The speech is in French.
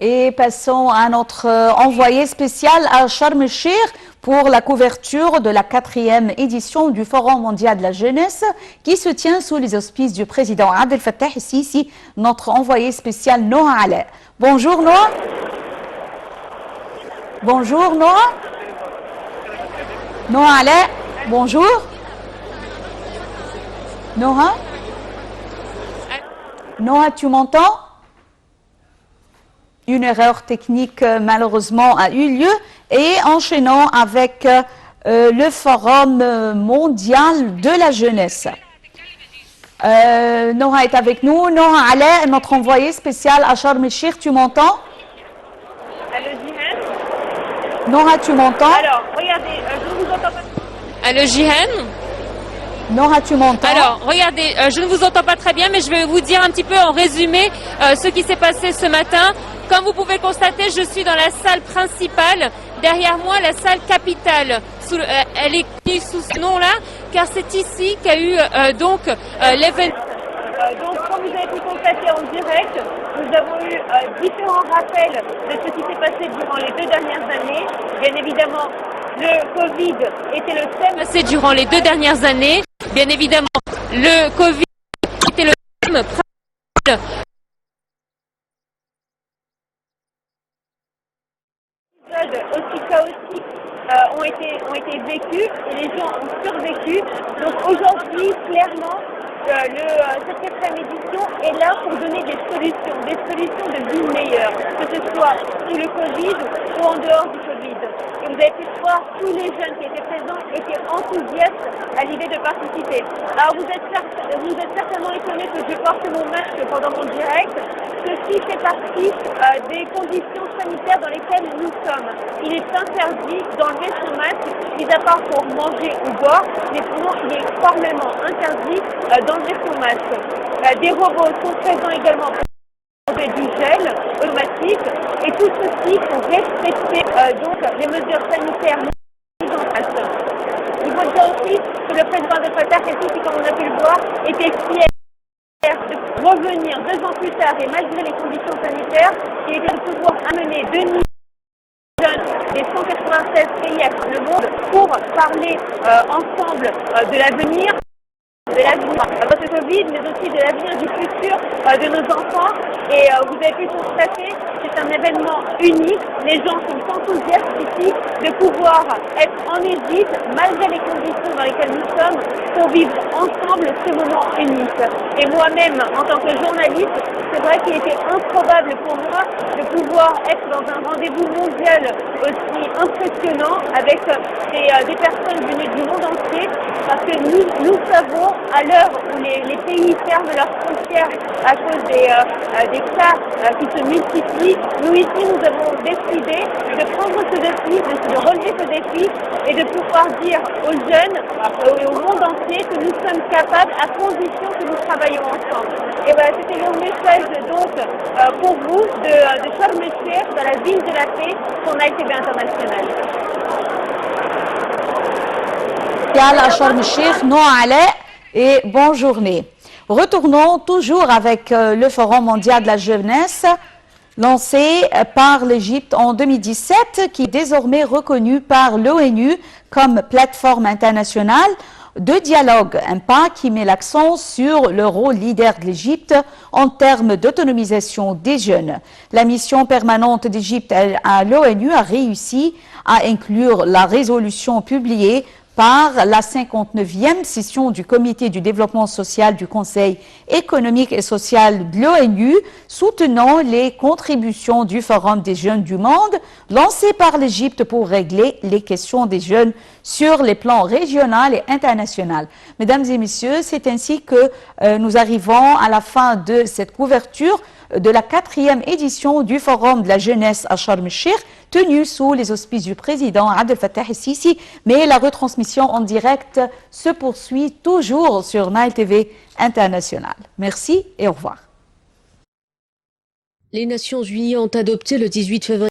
Et passons à notre envoyé spécial à Sharm el-Sheikh pour la couverture de la 4e édition du Forum mondial de la jeunesse qui se tient sous les auspices du président Abdel Fattah el-Sisi, notre envoyé spécial Noha Alaa. Bonjour Noha. Bonjour Noha. Noha Alaa, bonjour. Noha. Noha, tu m'entends? Une erreur technique malheureusement a eu lieu et enchaînons avec le Forum mondial de la jeunesse. Noha est avec nous. Noha Alaa, notre envoyé spécial à Sharm el-Sheikh, tu m'entends? Allô, Jihan? Noha, tu m'entends? Alors, regardez, je ne vous entends pas. Allô, Jihan? Noha, tu m'entends? Alors, regardez, je ne vous entends pas très bien, mais je vais vous dire un petit peu en résumé ce qui s'est passé ce matin. Comme vous pouvez constater, je suis dans la salle principale. Derrière moi, la salle capitale. Elle est mise sous ce nom-là, car c'est ici qu'a eu l'événement. Donc, comme vous avez pu constater en direct, nous avons eu différents rappels de ce qui s'est passé durant les 2 dernières années. Bien évidemment, le Covid était le thème. Passé durant les 2 dernières années. Bien évidemment, le Covid était le thème principal. Aussi chaotiques ont été vécus et les gens ont survécu. Donc aujourd'hui, clairement, cette 4e édition est là pour donner des solutions de vie meilleures, que ce soit sous le Covid ou en dehors du Covid. Et vous avez pu voir, tous les jeunes qui étaient présents étaient enthousiastes à l'idée de participer. Alors vous êtes certainement étonnés que je porte mon masque pendant mon direct. Ceci fait partie des conditions sanitaires dans lesquelles nous sommes. Il est interdit d'enlever son masque, mis à part pour manger ou boire, mais sinon il est formellement interdit d'enlever son masque. Des robots sont présents également pour du gel automatique et tout ceci pour respecter donc les mesures sanitaires mises en place. Il faut dire aussi que le président de Qatar, comme on a pu le voir, était fier de revenir 2 ans plus tard et malgré les conditions sanitaires, il était de pouvoir amener 2 millions de jeunes des 196 pays à travers le monde pour parler ensemble de l'avenir. De l'avenir de ce Covid, mais aussi de l'avenir du futur de nos enfants. Et vous avez pu constater, c'est un événement unique. Les gens sont enthousiastes ici de pouvoir être en Égypte, malgré les conditions dans lesquelles nous sommes, pour vivre ensemble ce moment unique. Et moi-même, en tant que journaliste, c'est vrai qu'il était improbable pour moi de pouvoir être dans un rendez-vous mondial aussi impressionnant avec des personnes venues du monde entier, parce que nous savons, à l'heure où les pays ferment leurs frontières à cause des cas qui se multiplient, nous ici nous avons décidé de prendre ce défi, de relever ce défi et de pouvoir dire aux jeunes et au monde entier que nous sommes capables à condition que nous travaillons ensemble. Et voilà, c'était mon message donc pour vous de Sharm el-Sheikh, dans la ville de la paix, son AICB international. À Sharm el-Sheikh, Noha Alaa et bonne journée. Retournons toujours avec le Forum mondial de la jeunesse lancé par l'Égypte en 2017 qui est désormais reconnu par l'ONU comme plateforme internationale de dialogue, un pas qui met l'accent sur le rôle leader de l'Égypte en termes d'autonomisation des jeunes. La mission permanente d'Égypte à l'ONU a réussi à inclure la résolution publiée par la 59e session du Comité du développement social du Conseil économique et social de l'ONU, soutenant les contributions du Forum des jeunes du monde, lancé par l'Égypte pour régler les questions des jeunes sur les plans régional et international. Mesdames et messieurs, c'est ainsi que nous arrivons à la fin de cette couverture de la 4e édition du Forum de la jeunesse à Sharm el-Sheikh, tenu sous les auspices du président Abdel Fattah el-Sisi, mais la retransmission en direct se poursuit toujours sur Nile TV International. Merci et au revoir. Les Nations Unies ont adopté le 18 février